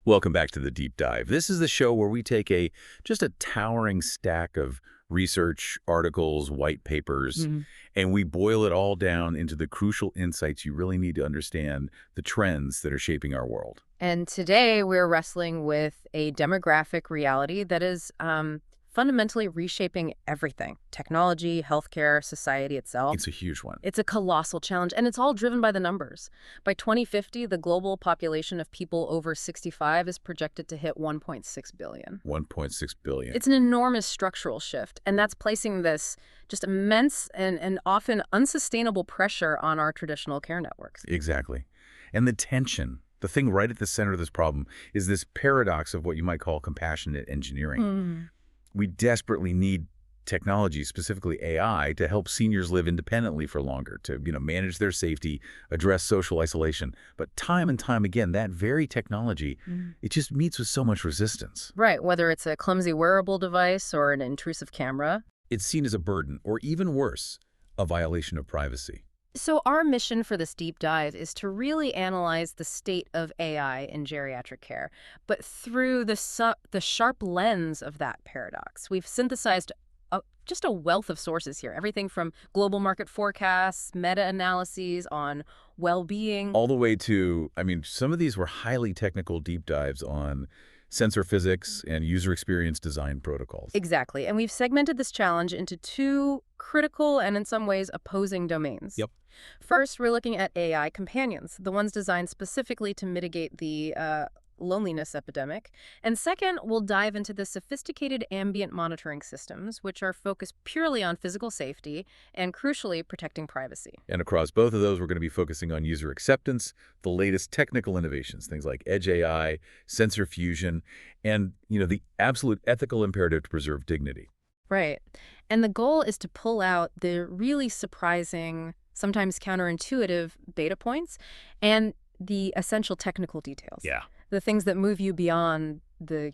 Welcome back to the Deep Dive. This is the show where we take just a towering stack of research, articles, white papers, and we boil it all down into the crucial insights you really need to understand the trends that are shaping our world. And today we're wrestling with a demographic reality that is fundamentally reshaping everything: technology, healthcare, society itself. It's a huge one. It's a colossal challenge, and it's all driven by the numbers. By 2050, the global population of people over 65 is projected to hit 1.6 billion. 1.6 billion. It's an enormous structural shift, and that's placing this just immense and often unsustainable pressure on our traditional care networks. Exactly. And the tension, the thing right at the center of this problem, is this paradox of what you might call compassionate engineering. We desperately need technology, specifically AI, to help seniors live independently for longer, to manage their safety, address social isolation. But time and time again, that very technology, it just meets with so much resistance. Right, whether it's a clumsy wearable device or an intrusive camera. It's seen as a burden, or even worse, a violation of privacy. So our mission for this deep dive is to really analyze the state of AI in geriatric care, but through the sharp lens of that paradox. We've synthesized just a wealth of sources here, everything from global market forecasts, meta-analyses on well-being. All the way to, some of these were highly technical deep dives on sensor physics and user experience design protocols. Exactly. And we've segmented this challenge into two critical and in some ways opposing domains. Yep. First, we're looking at AI companions, the ones designed specifically to mitigate the loneliness epidemic. And second, we'll dive into the sophisticated ambient monitoring systems, which are focused purely on physical safety and, crucially, protecting privacy. And across both of those, we're going to be focusing on user acceptance, the latest technical innovations, things like edge AI, sensor fusion, and, the absolute ethical imperative to preserve dignity. Right. And the goal is to pull out the really surprising, sometimes counterintuitive data points and the essential technical details. Yeah. The things that move you beyond the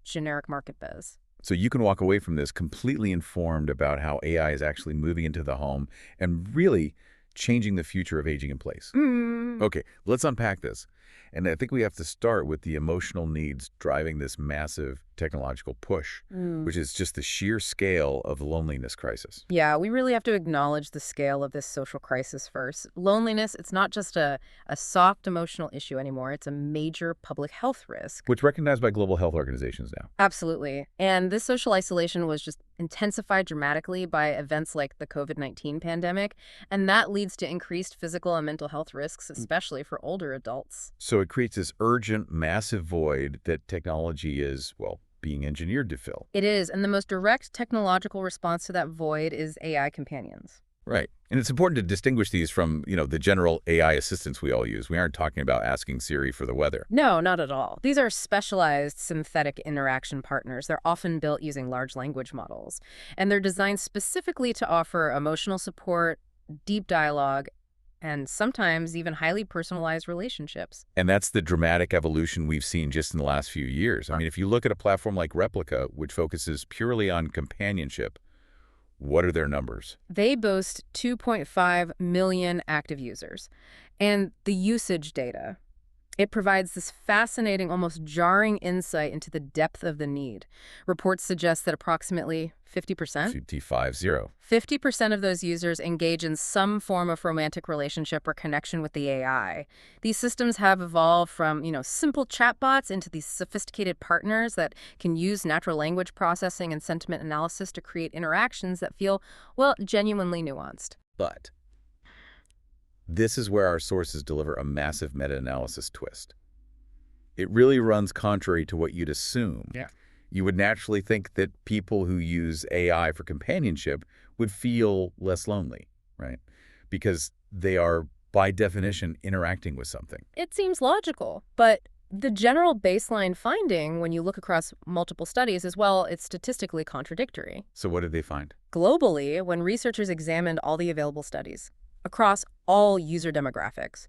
generic market buzz. So you can walk away from this completely informed about how AI is actually moving into the home and really changing the future of aging in place. Okay, let's unpack this. And I think we have to start with the emotional needs driving this massive technological push, which is just the sheer scale of the loneliness crisis. Yeah, we really have to acknowledge the scale of this social crisis first. Loneliness, it's not just a soft emotional issue anymore. It's a major public health risk. Which recognized by global health organizations now. Absolutely. And this social isolation was just intensified dramatically by events like the COVID-19 pandemic. And that leads to increased physical and mental health risks, especially for older adults. So it creates this urgent, massive void that technology is, being engineered to fill. It is, and the most direct technological response to that void is AI companions. Right. And it's important to distinguish these from, the general AI assistants we all use. We aren't talking about asking Siri for the weather. No, not at all. These are specialized synthetic interaction partners. They're often built using large language models, and they're designed specifically to offer emotional support, deep dialogue, and sometimes even highly personalized relationships. And that's the dramatic evolution we've seen just in the last few years. If you look at a platform like Replica, which focuses purely on companionship, what are their numbers? They boast 2.5 million active users. And the usage data, it provides this fascinating, almost jarring insight into the depth of the need. Reports suggest that approximately 50%? 50% of those users engage in some form of romantic relationship or connection with the AI. These systems have evolved from, simple chatbots into these sophisticated partners that can use natural language processing and sentiment analysis to create interactions that feel, genuinely nuanced. But this is where our sources deliver a massive meta-analysis twist. It really runs contrary to what you'd assume. Yeah. You would naturally think that people who use AI for companionship would feel less lonely, right? Because they are, by definition, interacting with something. It seems logical, but the general baseline finding, when you look across multiple studies as well, it's statistically contradictory. So what did they find? Globally, when researchers examined all the available studies across all user demographics,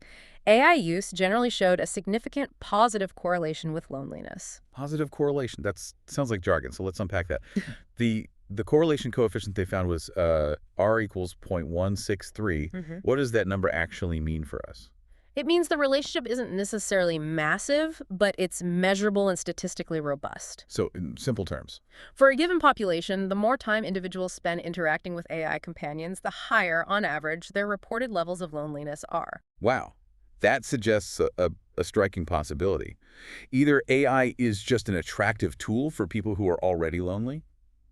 AI use generally showed a significant positive correlation with loneliness. Positive correlation. That sounds like jargon, so let's unpack that. The correlation coefficient they found was R equals 0.163. What does that number actually mean for us? It means the relationship isn't necessarily massive, but it's measurable and statistically robust. So, in simple terms. For a given population, the more time individuals spend interacting with AI companions, the higher, on average, their reported levels of loneliness are. Wow. That suggests a striking possibility. Either AI is just an attractive tool for people who are already lonely,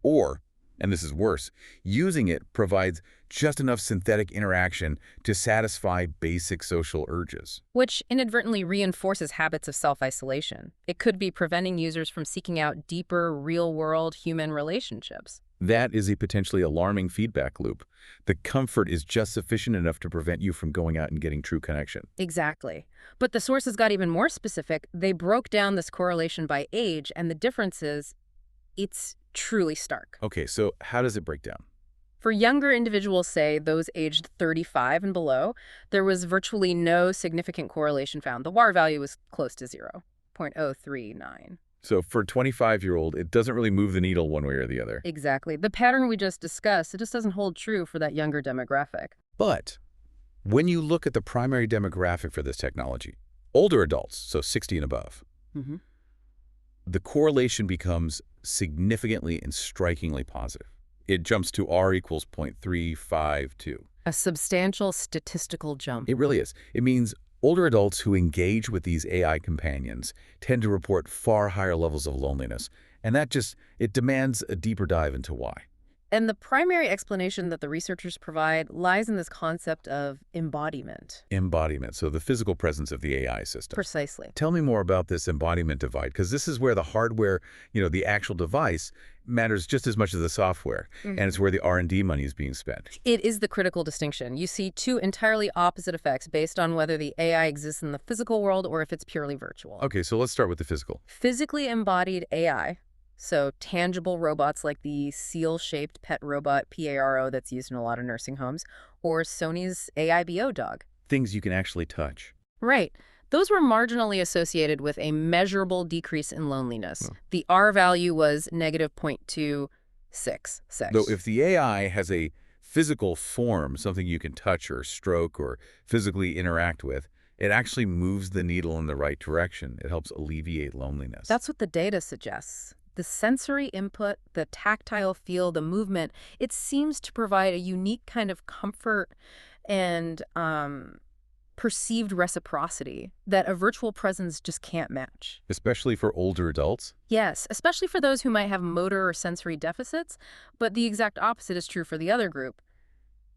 or, and this is worse, using it provides just enough synthetic interaction to satisfy basic social urges. Which inadvertently reinforces habits of self-isolation. It could be preventing users from seeking out deeper, real-world human relationships. That is a potentially alarming feedback loop. The comfort is just sufficient enough to prevent you from going out and getting true connection. Exactly. But the sources got even more specific. They broke down this correlation by age, and the difference is, it's truly stark. Okay, so how does it break down? For younger individuals, say those aged 35 and below, there was virtually no significant correlation found. The WAR value was close to 0.039. So for a 25-year-old, it doesn't really move the needle one way or the other. Exactly. The pattern we just discussed, it just doesn't hold true for that younger demographic. But when you look at the primary demographic for this technology, older adults, so 60 and above, the correlation becomes significantly and strikingly positive. It jumps to R equals 0.352. A substantial statistical jump. It really is. It means older adults who engage with these AI companions tend to report far higher levels of loneliness, and it demands a deeper dive into why. And the primary explanation that the researchers provide lies in this concept of embodiment. Embodiment, so the physical presence of the AI system. Precisely. Tell me more about this embodiment divide, because this is where the hardware, the actual device, matters just as much as the software, and it's where the R&D money is being spent. It is the critical distinction. You see two entirely opposite effects based on whether the AI exists in the physical world or if it's purely virtual. Okay, so let's start with the physical. Physically embodied AI, so tangible robots like the seal-shaped pet robot PARO that's used in a lot of nursing homes, or Sony's AIBO dog. Things you can actually touch. Right. Those were marginally associated with a measurable decrease in loneliness. The R value was negative 0.266. Though if the AI has a physical form, something you can touch or stroke or physically interact with, it actually moves the needle in the right direction. It helps alleviate loneliness. That's what the data suggests. The sensory input, the tactile feel, the movement, it seems to provide a unique kind of comfort and perceived reciprocity that a virtual presence just can't match. Especially for older adults? Yes, especially for those who might have motor or sensory deficits, but the exact opposite is true for the other group.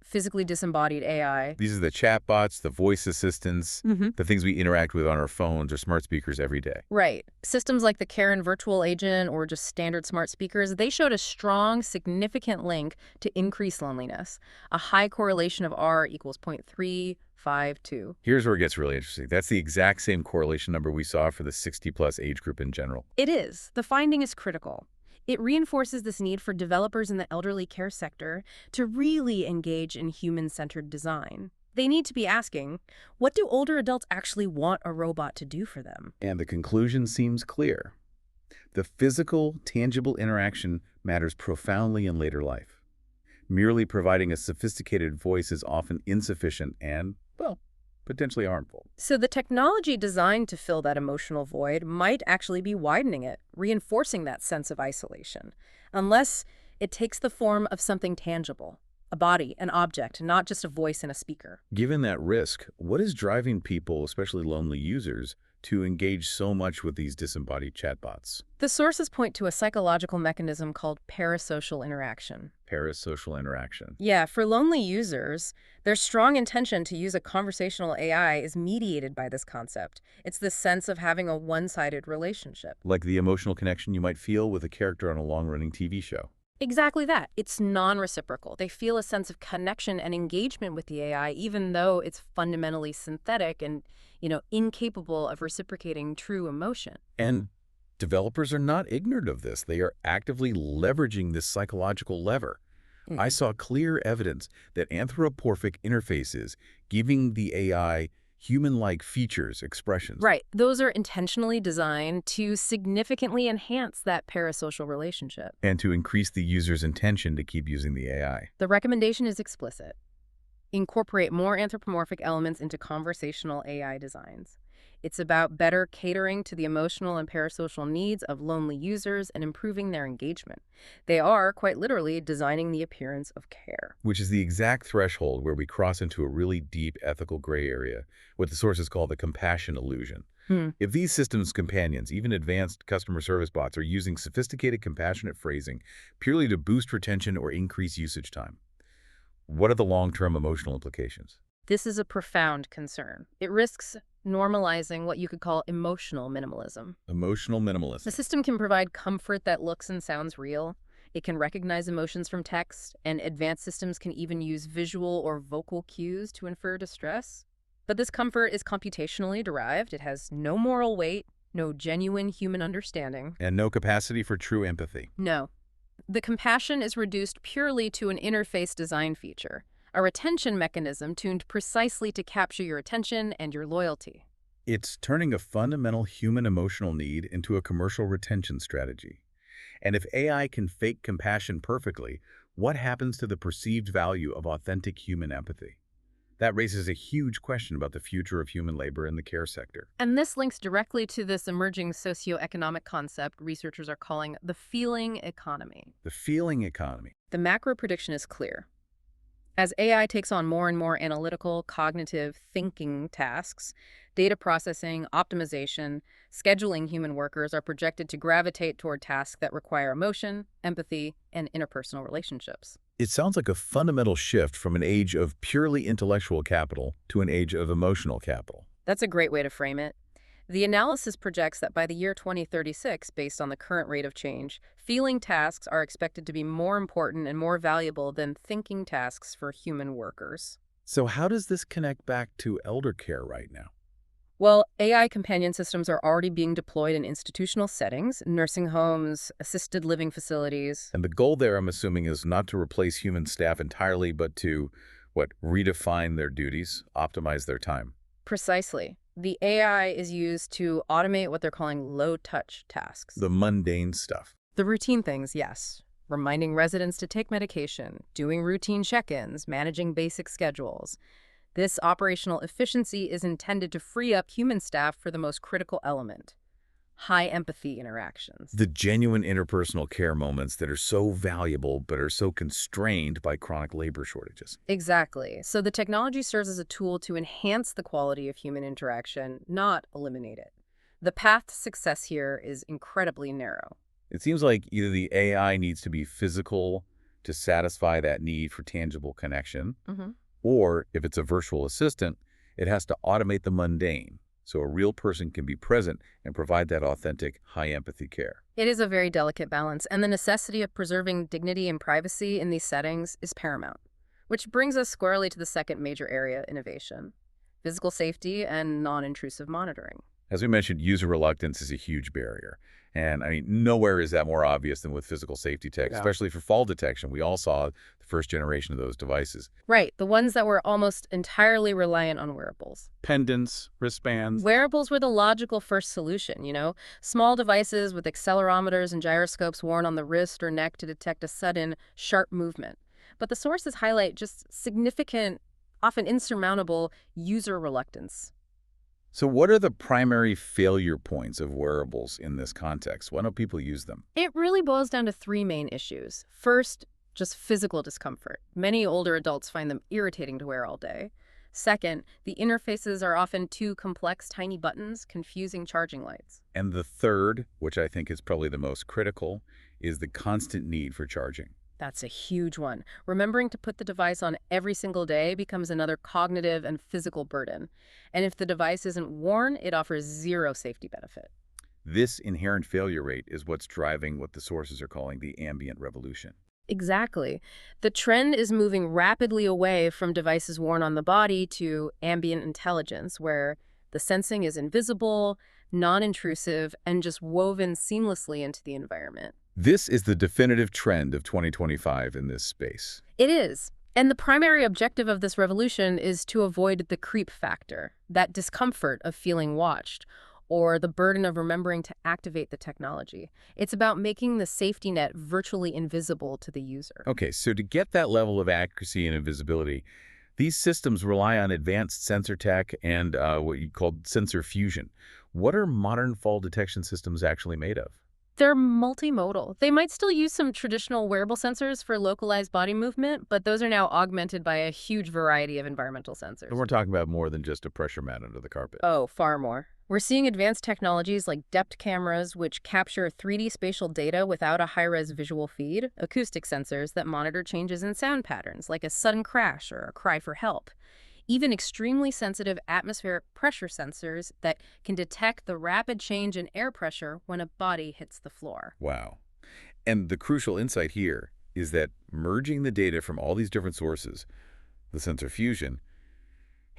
Physically disembodied AI. These are the chatbots, the voice assistants, the things we interact with on our phones or smart speakers every day. Right. Systems like the Karen virtual agent or just standard smart speakers, they showed a strong, significant link to increased loneliness. A high correlation of R equals 0.352. Here's where it gets really interesting. That's the exact same correlation number we saw for the 60-plus age group in general. It is. The finding is critical. It reinforces this need for developers in the elderly care sector to really engage in human-centered design. They need to be asking, what do older adults actually want a robot to do for them? And the conclusion seems clear. The physical, tangible interaction matters profoundly in later life. Merely providing a sophisticated voice is often insufficient and, well, potentially harmful. So the technology designed to fill that emotional void might actually be widening it, reinforcing that sense of isolation, unless it takes the form of something tangible, a body, an object, not just a voice and a speaker. Given that risk, what is driving people, especially lonely users, to engage so much with these disembodied chatbots? The sources point to a psychological mechanism called parasocial interaction. Parasocial interaction. Yeah, for lonely users, their strong intention to use a conversational AI is mediated by this concept. It's the sense of having a one-sided relationship. Like the emotional connection you might feel with a character on a long-running TV show. Exactly that. It's non-reciprocal. They feel a sense of connection and engagement with the AI, even though it's fundamentally synthetic and, incapable of reciprocating true emotion. And developers are not ignorant of this. They are actively leveraging this psychological lever. I saw clear evidence that anthropomorphic interfaces giving the AI human-like features, expressions. Right. Those are intentionally designed to significantly enhance that parasocial relationship. And to increase the user's intention to keep using the AI. The recommendation is explicit. incorporate more anthropomorphic elements into conversational AI designs. It's about better catering to the emotional and parasocial needs of lonely users and improving their engagement. They are, quite literally, designing the appearance of care. Which is the exact threshold where we cross into a really deep ethical gray area, what the sources call the compassion illusion. If these systems companions, even advanced customer service bots, are using sophisticated compassionate phrasing purely to boost retention or increase usage time, what are the long-term emotional implications? This is a profound concern. It risks normalizing what you could call emotional minimalism. Emotional The minimalism. system can provide comfort that looks and sounds real. It can recognize emotions from text, and advanced systems can even use visual or vocal cues to infer distress. But this comfort is computationally derived. It has no moral weight, no genuine human understanding. And no capacity for true empathy. No. The compassion is reduced purely to an interface design feature, a retention mechanism tuned precisely to capture your attention and your loyalty. It's turning a fundamental human emotional need into a commercial retention strategy. And if AI can fake compassion perfectly, what happens to the perceived value of authentic human empathy? That raises a huge question about the future of human labor in the care sector. And this links directly to this emerging socioeconomic concept researchers are calling the feeling economy. The feeling economy. The macro prediction is clear. As AI takes on more and more analytical, cognitive, thinking tasks, data processing, optimization, scheduling human workers are projected to gravitate toward tasks that require emotion, empathy, and interpersonal relationships. It sounds like a fundamental shift from an age of purely intellectual capital to an age of emotional capital. That's a great way to frame it. The analysis projects that by the year 2036, based on the current rate of change, feeling tasks are expected to be more important and more valuable than thinking tasks for human workers. So how does this connect back to elder care right now? Well, AI companion systems are already being deployed in institutional settings, nursing homes, assisted living facilities. And the goal there, I'm assuming, is not to replace human staff entirely, but to, redefine their duties, optimize their time. Precisely. The AI is used to automate what they're calling low-touch tasks. The mundane stuff. The routine things, yes. Reminding residents to take medication, doing routine check-ins, managing basic schedules. This operational efficiency is intended to free up human staff for the most critical element, high empathy interactions. The genuine interpersonal care moments that are so valuable but are so constrained by chronic labor shortages. Exactly. So the technology serves as a tool to enhance the quality of human interaction, not eliminate it. The path to success here is incredibly narrow. It seems like either the AI needs to be physical to satisfy that need for tangible connection, or if it's a virtual assistant, it has to automate the mundane so a real person can be present and provide that authentic, high-empathy care. It is a very delicate balance, and the necessity of preserving dignity and privacy in these settings is paramount. Which brings us squarely to the second major area of innovation, physical safety and non-intrusive monitoring. As we mentioned, user reluctance is a huge barrier. And nowhere is that more obvious than with physical safety tech, especially for fall detection. We all saw the first generation of those devices. Right, the ones that were almost entirely reliant on wearables. Pendants, wristbands. Wearables were the logical first solution, Small devices with accelerometers and gyroscopes worn on the wrist or neck to detect a sudden, sharp movement. But the sources highlight just significant, often insurmountable, user reluctance. So what are the primary failure points of wearables in this context? Why don't people use them? It really boils down to three main issues. First, just physical discomfort. Many older adults find them irritating to wear all day. Second, the interfaces are often too complex, tiny buttons, confusing charging lights. And the third, which I think is probably the most critical, is the constant need for charging. That's a huge one. Remembering to put the device on every single day becomes another cognitive and physical burden. And if the device isn't worn, it offers zero safety benefit. This inherent failure rate is what's driving what the sources are calling the ambient revolution. Exactly. The trend is moving rapidly away from devices worn on the body to ambient intelligence, where the sensing is invisible, non-intrusive, and just woven seamlessly into the environment. This is the definitive trend of 2025 in this space. It is. And the primary objective of this revolution is to avoid the creep factor, that discomfort of feeling watched, or the burden of remembering to activate the technology. It's about making the safety net virtually invisible to the user. Okay, so to get that level of accuracy and invisibility, These systems rely on advanced sensor tech and what you call sensor fusion. What are modern fall detection systems actually made of? They're multimodal. They might still use some traditional wearable sensors for localized body movement, but those are now augmented by a huge variety of environmental And sensors. we're talking about more than just a pressure mat under the carpet. Oh, far more. We're seeing advanced technologies like depth cameras, which capture 3D spatial data without a high-res visual feed, acoustic sensors that monitor changes in sound patterns, like a sudden crash or a cry for help, even extremely sensitive atmospheric pressure sensors that can detect the rapid change in air pressure when a body hits the floor. Wow. And the crucial insight here is that merging the data from all these different sources, the sensor fusion,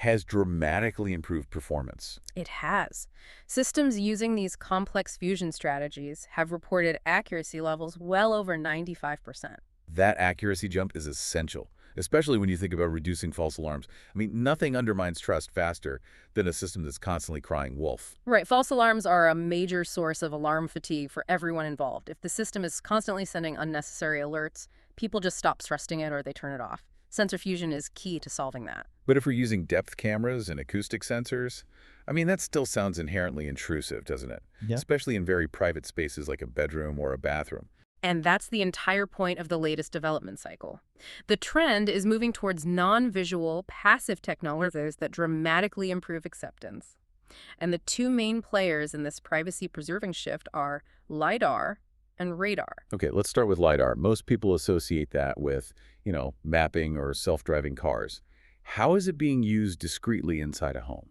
has dramatically improved performance. It has. Systems using these complex fusion strategies have reported accuracy levels well over 95%. That accuracy jump is essential, especially when you think about reducing false alarms. I mean, nothing undermines trust faster than a system that's constantly crying wolf. Right, false alarms are a major source of alarm fatigue for everyone involved. If the system is constantly sending unnecessary alerts, people just stop trusting it or they turn it off. Sensor fusion is key to solving that. But if we're using depth cameras and acoustic sensors, I mean, that still sounds inherently intrusive, doesn't it? Yeah. Especially in very private spaces like a bedroom or a bathroom. And that's the entire point of the latest development cycle. The trend is moving towards non-visual, passive technologies that dramatically improve acceptance. And the two main players in this privacy-preserving shift are LiDAR and radar. Okay, let's start with LiDAR. Most people associate that with, mapping or self-driving cars. How is it being used discreetly inside a home?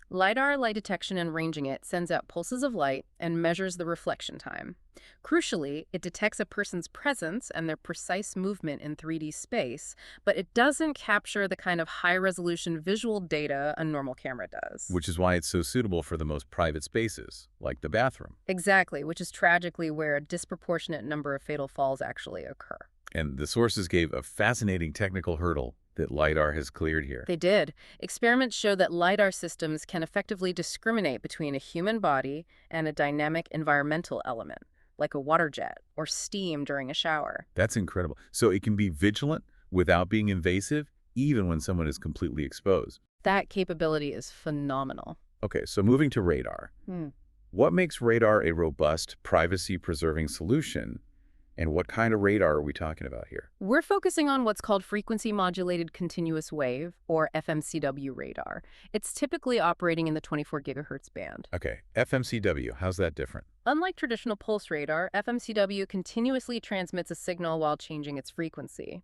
LiDAR light detection and ranging it sends out pulses of light and measures the reflection time. Crucially, it detects a person's presence and their precise movement in 3D space, but it doesn't capture the kind of high-resolution visual data a normal camera does. Which is why it's so suitable for the most private spaces, like the bathroom. Exactly, which is tragically where a disproportionate number of fatal falls actually occur. And the sources gave a fascinating technical hurdle that LiDAR has cleared here. They did. Experiments show that LiDAR systems can effectively discriminate between a human body and a dynamic environmental element, like a water jet or steam during a shower. That's incredible. So it can be vigilant without being invasive, even when someone is completely exposed. That capability is phenomenal. Okay, so moving to radar. What makes radar a robust, privacy-preserving solution? And what kind of radar are we talking about here? We're focusing on what's called frequency-modulated continuous wave, or FMCW radar. It's typically operating in the 24 gigahertz band. Okay, FMCW, how's that different? Unlike traditional pulse radar, FMCW continuously transmits a signal while changing its frequency.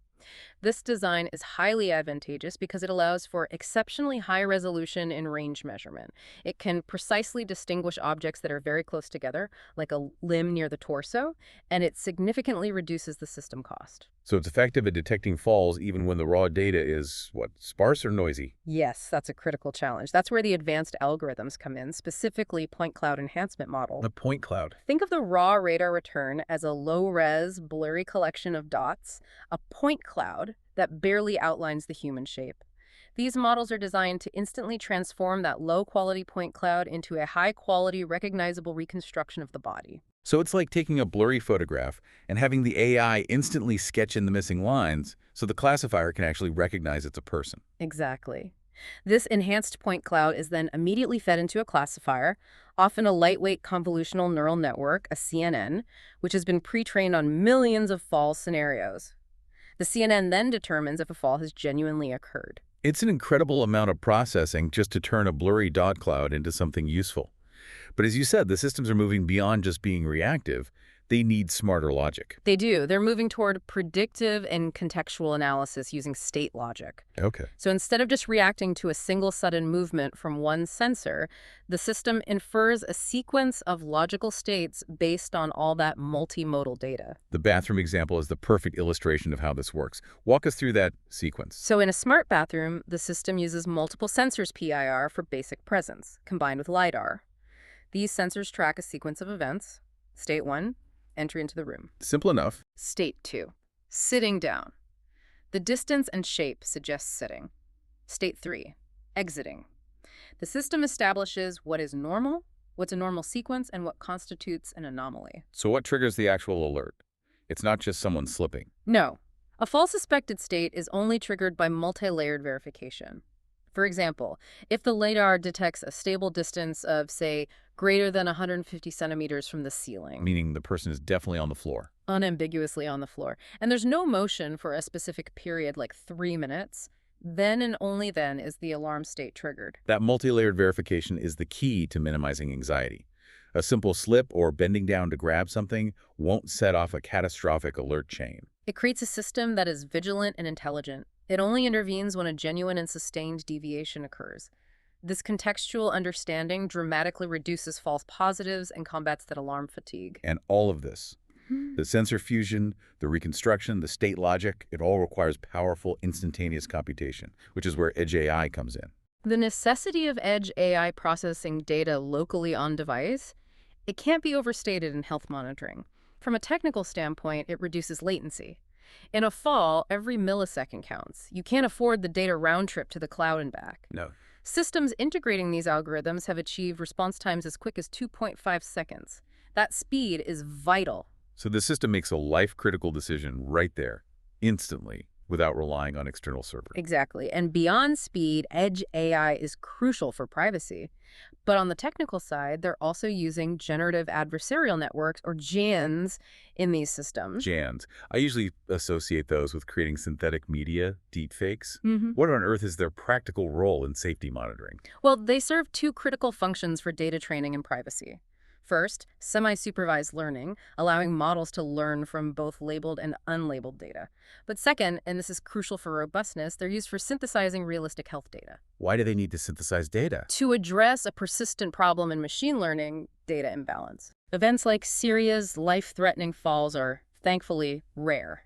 This design is highly advantageous because it allows for exceptionally high resolution in range measurement. It can precisely distinguish objects that are very close together, like a limb near the torso, and it significantly reduces the system cost. So it's effective at detecting falls even when the raw data is, sparse or noisy? Yes, that's a critical challenge. That's where the advanced algorithms come in, specifically point cloud enhancement model. The point cloud. Think of the raw radar return as a low-res, blurry collection of dots, a point cloud that barely outlines the human shape. These models are designed to instantly transform that low-quality point cloud into a high-quality, recognizable reconstruction of the body. So it's like taking a blurry photograph and having the AI instantly sketch in the missing lines so the classifier can actually recognize it's a person. Exactly. This enhanced point cloud is then immediately fed into a classifier, often a lightweight convolutional neural network, a CNN, which has been pre-trained on millions of fall scenarios. The CNN then determines if a fall has genuinely occurred. It's an incredible amount of processing just to turn a blurry dot cloud into something useful. But as you said, the systems are moving beyond just being reactive. They need smarter logic. They do. They're moving toward predictive and contextual analysis using state logic. Okay. So instead of just reacting to a single sudden movement from one sensor, the system infers a sequence of logical states based on all that multimodal data. The bathroom example is the perfect illustration of how this works. Walk us through that sequence. So in a smart bathroom, the system uses multiple sensors PIR for basic presence, combined with LiDAR. These sensors track a sequence of events. State 1, entry into the room. Simple enough. State 2, sitting down. The distance and shape suggests sitting. State 3, exiting. The system establishes what is normal, what's a normal sequence, and what constitutes an anomaly. So what triggers the actual alert? It's not just someone slipping. No. A false suspected state is only triggered by multi-layered verification. For example, if the lidar detects a stable distance of, say, greater than 150 centimeters from the ceiling, Meaning the person is definitely on the floor. unambiguously on the floor, and there's no motion for a specific period like 3 minutes, then and only then is the alarm state triggered. That multi-layered verification is the key to minimizing anxiety. A simple slip or bending down to grab something won't set off a catastrophic alert chain. It creates a system that is vigilant and intelligent. It only intervenes when a genuine and sustained deviation occurs. This contextual understanding dramatically reduces false positives and combats that alarm fatigue. And all of this, the sensor fusion, the reconstruction, the state logic, it all requires powerful instantaneous computation, which is where edge AI comes in. The necessity of edge AI processing data locally on device, it can't be overstated in health monitoring. From a technical standpoint, it reduces latency. In a fall, every millisecond counts. You can't afford the data round trip to the cloud and back. No. Systems integrating these algorithms have achieved response times as quick as 2.5 seconds. That speed is vital. So the system makes a life-critical decision right there, instantly, without relying on external servers. Exactly. And beyond speed, edge AI is crucial for privacy. But on the technical side, they're also using generative adversarial networks, or GANs, in these systems. GANs. I usually associate those with creating synthetic media, deepfakes. Mm-hmm. What on earth is their practical role in safety monitoring? Well, they serve two critical functions for data training and privacy. First, semi-supervised learning, allowing models to learn from both labeled and unlabeled data. But second, and this is crucial for robustness, they're used for synthesizing realistic health data. Why do they need to synthesize data? To address a persistent problem in machine learning, data imbalance. Events like Syria's life-threatening falls are, thankfully, rare.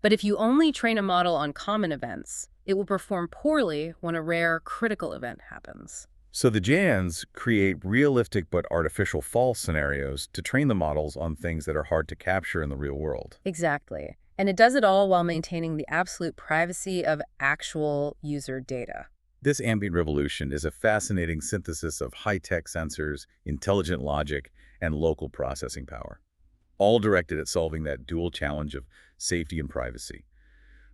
But if you only train a model on common events, it will perform poorly when a rare, critical event happens. So the GANs create realistic but artificial false scenarios to train the models on things that are hard to capture in the real world. Exactly. And it does it all while maintaining the absolute privacy of actual user data. This ambient revolution is a fascinating synthesis of high-tech sensors, intelligent logic, and local processing power, all directed at solving that dual challenge of safety and privacy.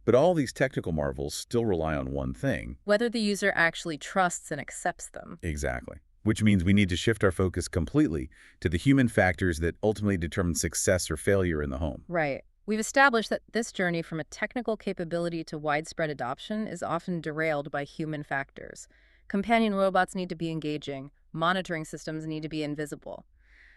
But all these technical marvels still rely on one thing. Whether the user actually trusts and accepts them. Exactly. Which means we need to shift our focus completely to the human factors that ultimately determine success or failure in the home. Right. We've established that this journey from a technical capability to widespread adoption is often derailed by human factors. Companion robots need to be engaging. Monitoring systems need to be invisible.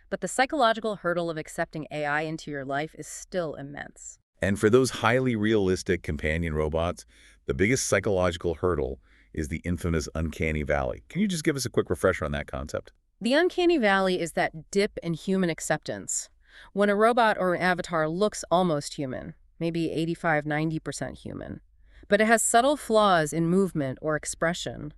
But the psychological hurdle of accepting AI into your life is still immense. And for those highly realistic companion robots, the biggest psychological hurdle is the infamous uncanny valley. Can you just give us a quick refresher on that concept? The uncanny valley is that dip in human acceptance. When a robot or an avatar looks almost human, maybe 85–90% human, but it has subtle flaws in movement or expression,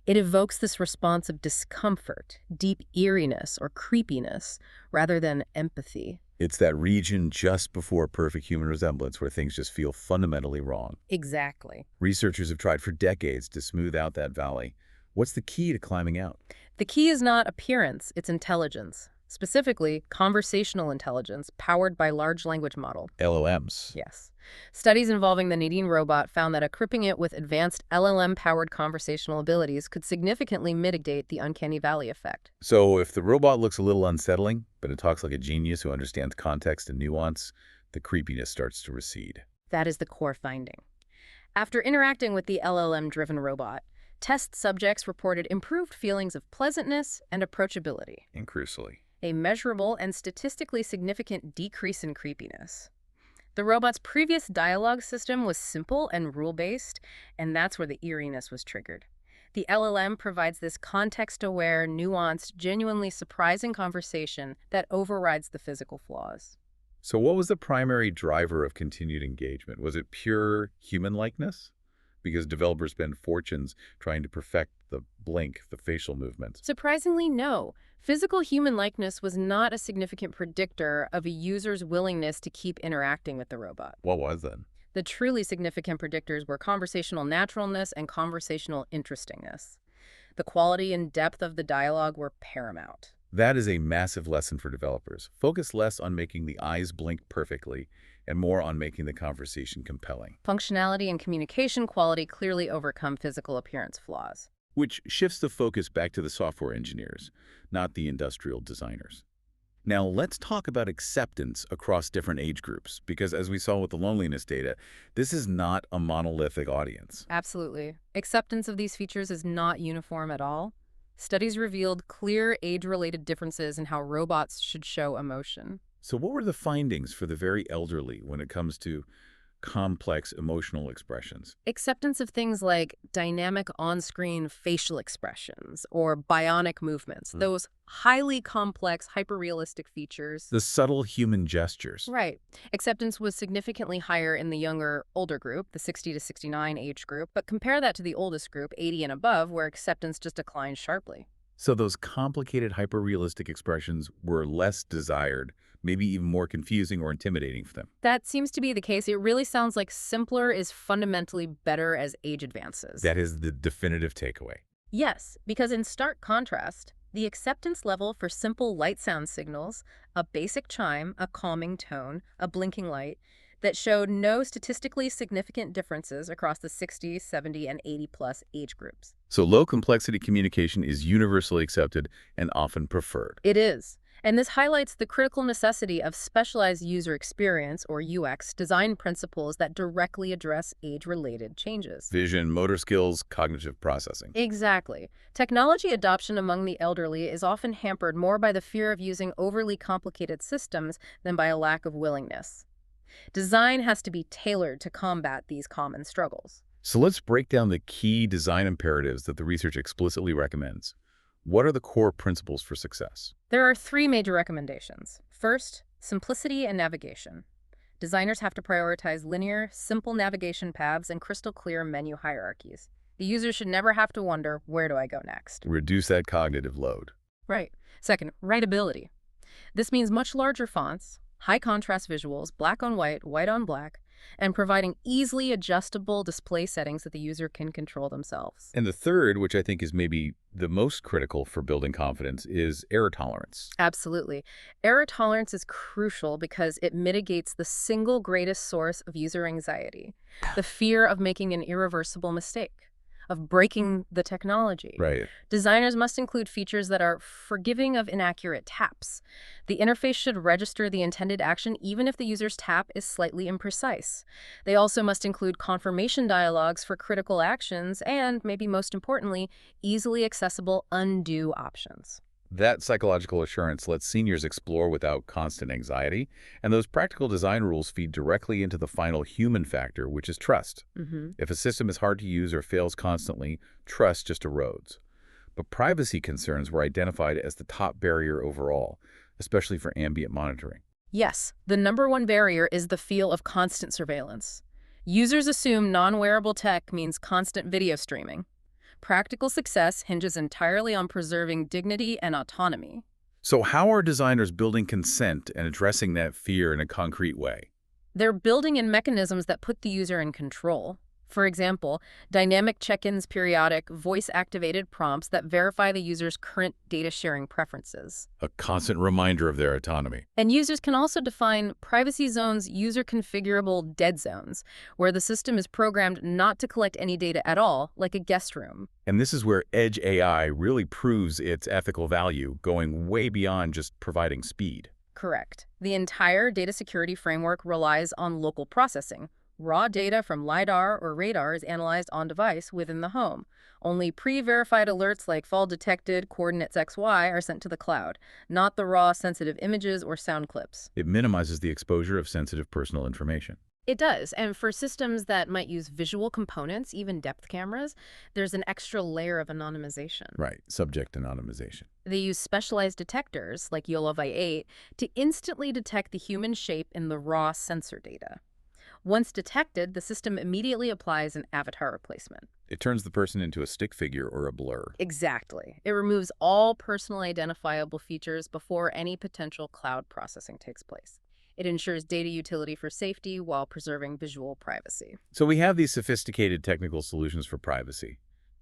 it evokes this response of discomfort, deep eeriness or creepiness, rather than empathy. It's that region just before perfect human resemblance where things just feel fundamentally wrong. Exactly. Researchers have tried for decades to smooth out that valley. What's the key to climbing out? The key is not appearance, it's intelligence. Specifically, conversational intelligence powered by large language model. LLMs. Yes. Studies involving the Nadine robot found that equipping it with advanced LLM-powered conversational abilities could significantly mitigate the uncanny valley effect. So if the robot looks a little unsettling, but it talks like a genius who understands context and nuance, the creepiness starts to recede. That is the core finding. After interacting with the LLM-driven robot, test subjects reported improved feelings of pleasantness and approachability. And crucially, A measurable and statistically significant decrease in creepiness. The robot's previous dialogue system was simple and rule-based, and that's where the eeriness was triggered. The LLM provides this context-aware, nuanced, genuinely surprising conversation that overrides the physical flaws. so what was the primary driver of continued engagement? Was it pure human-likeness? Because developers spend fortunes trying to perfect the blink, the facial movements. Surprisingly, no. Physical human likeness was not a significant predictor of a user's willingness to keep interacting with the robot. What was then? The truly significant predictors were conversational naturalness and conversational interestingness. The quality and depth of the dialogue were paramount. That is a massive lesson for developers. Focus less on making the eyes blink perfectly and more on making the conversation compelling, Functionality and communication quality clearly overcome physical appearance flaws. which shifts the focus back to the software engineers, not the industrial designers. Now, let's talk about acceptance across different age groups, because as we saw with the loneliness data, this is not a monolithic audience. Absolutely. Acceptance of these features is not uniform at all. Studies revealed clear age-related differences in how robots should show emotion. So what were the findings for the very elderly when it comes to complex emotional expressions? Acceptance of things like dynamic on-screen facial expressions or bionic movements, those highly complex, hyper-realistic features. The subtle human gestures. Right. Acceptance was significantly higher in the younger, older group, the 60 to 69 age group, but compare that to the oldest group, 80 and above, where acceptance just declined sharply. So those complicated, hyper-realistic expressions were less desired, maybe even more confusing or intimidating for them. That seems to be the case. It really sounds like simpler is fundamentally better as age advances. That is the definitive takeaway. Yes, because in stark contrast, the acceptance level for simple light sound signals, a basic chime, a calming tone, a blinking light, that showed no statistically significant differences across the 60, 70, and 80-plus age groups. So low-complexity communication is universally accepted and often preferred. It is. And this highlights the critical necessity of specialized user experience, or UX, design principles that directly address age-related changes. Vision, motor skills, cognitive processing. Exactly. Technology adoption among the elderly is often hampered more by the fear of using overly complicated systems than by a lack of willingness. Design has to be tailored to combat these common struggles. So let's break down the key design imperatives that the research explicitly recommends. What are the core principles for success? There are three major recommendations. First, simplicity and navigation. Designers have to prioritize linear, simple navigation paths and crystal clear menu hierarchies. The user should never have to wonder, where do I go next? Reduce that cognitive load. Right. Second, writability. This means much larger fonts, high contrast visuals, black on white, white on black, and providing easily adjustable display settings that the user can control themselves. And the third, which I think is maybe the most critical for building confidence, is error tolerance. Absolutely. Error tolerance is crucial because it mitigates the single greatest source of user anxiety, the fear of making an irreversible mistake, of breaking the technology. Right. Designers must include features that are forgiving of inaccurate taps. The interface should register the intended action even if the user's tap is slightly imprecise. They also must include confirmation dialogues for critical actions and, maybe most importantly, easily accessible undo options. That psychological assurance lets seniors explore without constant anxiety, and those practical design rules feed directly into the final human factor, which is trust. If a system is hard to use or fails constantly, trust just erodes. But privacy concerns were identified as the top barrier overall, especially for ambient monitoring. Yes, the number one barrier is the feel of constant surveillance. Users assume non-wearable tech means constant video streaming. Practical success hinges entirely on preserving dignity and autonomy. So how are designers building consent and addressing that fear in a concrete way? They're building in mechanisms that put the user in control. For example, dynamic check-ins, periodic, voice-activated prompts that verify the user's current data-sharing preferences. A constant reminder of their autonomy. And users can also define privacy zones, user-configurable dead zones, where the system is programmed not to collect any data at all, like a guest room. And this is where Edge AI really proves its ethical value, going way beyond just providing speed. Correct. The entire data security framework relies on local processing. Raw data from LiDAR or radar is analyzed on-device within the home. Only pre-verified alerts like fall detected, coordinates XY are sent to the cloud, not the raw sensitive images or sound clips. It minimizes the exposure of sensitive personal information. It does, and for systems that might use visual components, even depth cameras, there's an extra layer of anonymization. Right, subject anonymization. They use specialized detectors, like YOLO V8, to instantly detect the human shape in the raw sensor data. Once detected, the system immediately applies an avatar replacement. It turns the person into a stick figure or a blur. Exactly. It removes all personal identifiable features before any potential cloud processing takes place. It ensures data utility for safety while preserving visual privacy. So we have these sophisticated technical solutions for privacy.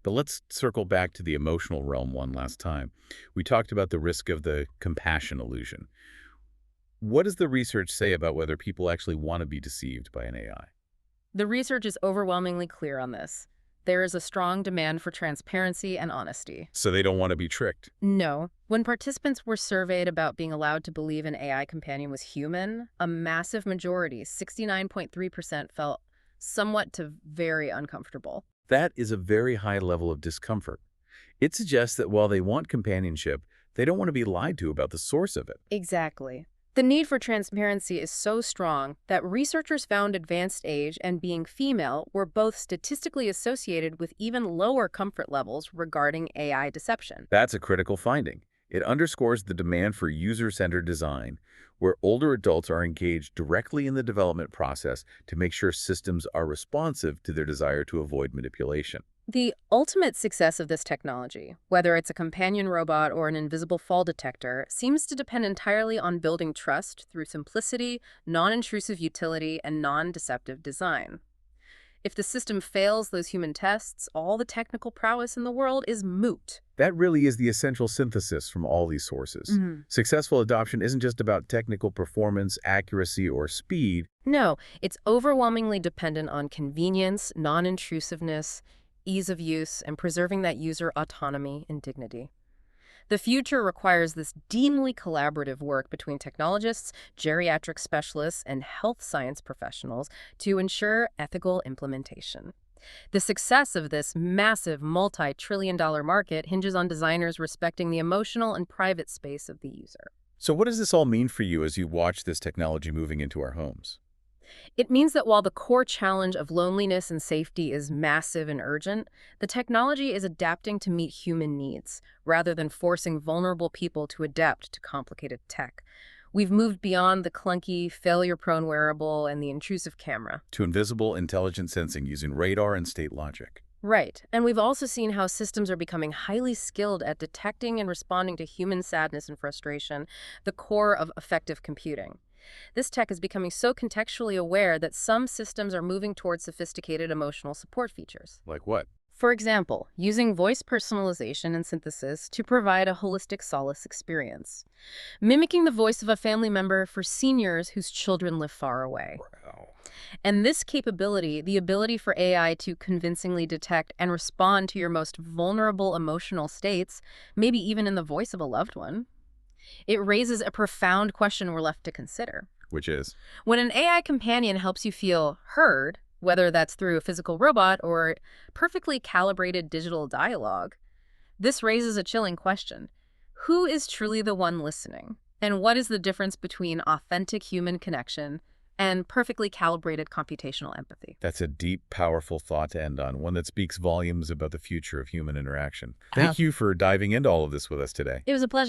But let's circle back to the emotional realm one last time. We talked about the risk of the compassion illusion. What does the research say about whether people actually want to be deceived by an AI? The research is overwhelmingly clear on this. There is a strong demand for transparency and honesty. So they don't want to be tricked. No. When participants were surveyed about being allowed to believe an AI companion was human, a massive majority, 69.3%, felt somewhat to very uncomfortable. That is a very high level of discomfort. It suggests that while they want companionship, they don't want to be lied to about the source of it. Exactly. The need for transparency is so strong that researchers found advanced age and being female were both statistically associated with even lower comfort levels regarding AI deception. That's a critical finding. It underscores the demand for user-centered design, where older adults are engaged directly in the development process to make sure systems are responsive to their desire to avoid manipulation. The ultimate success of this technology, whether it's a companion robot or an invisible fall detector, seems to depend entirely on building trust through simplicity, non-intrusive utility, and non-deceptive design. If the system fails those human tests, all the technical prowess in the world is moot. That really is the essential synthesis from all these sources. Successful adoption isn't just about technical performance, accuracy, or speed. No, it's overwhelmingly dependent on convenience, non-intrusiveness, ease of use, and preserving that user autonomy and dignity. The future requires this deeply collaborative work between technologists, geriatric specialists, and health science professionals to ensure ethical implementation. The success of this massive multi-trillion-dollar market hinges on designers respecting the emotional and private space of the user. So what does this all mean for you as you watch this technology moving into our homes? It means that while the core challenge of loneliness and safety is massive and urgent, the technology is adapting to meet human needs, rather than forcing vulnerable people to adapt to complicated tech. We've moved beyond the clunky, failure-prone wearable and the intrusive camera. To invisible, intelligent sensing using radar and state logic. Right, and we've also seen how systems are becoming highly skilled at detecting and responding to human sadness and frustration, the core of effective computing. This tech is becoming so contextually aware that some systems are moving towards sophisticated emotional support features. Like what? For example, using voice personalization and synthesis to provide a holistic solace experience. Mimicking the voice of a family member for seniors whose children live far away. Wow. And this capability, the ability for AI to convincingly detect and respond to your most vulnerable emotional states, maybe even in the voice of a loved one, it raises a profound question we're left to consider. Which is? When an AI companion helps you feel heard, whether that's through a physical robot or perfectly calibrated digital dialogue, this raises a chilling question. Who is truly the one listening? And what is the difference between authentic human connection and perfectly calibrated computational empathy? That's a deep, powerful thought to end on, one that speaks volumes about the future of human interaction. Thank you for diving into all of this with us today. It was a pleasure.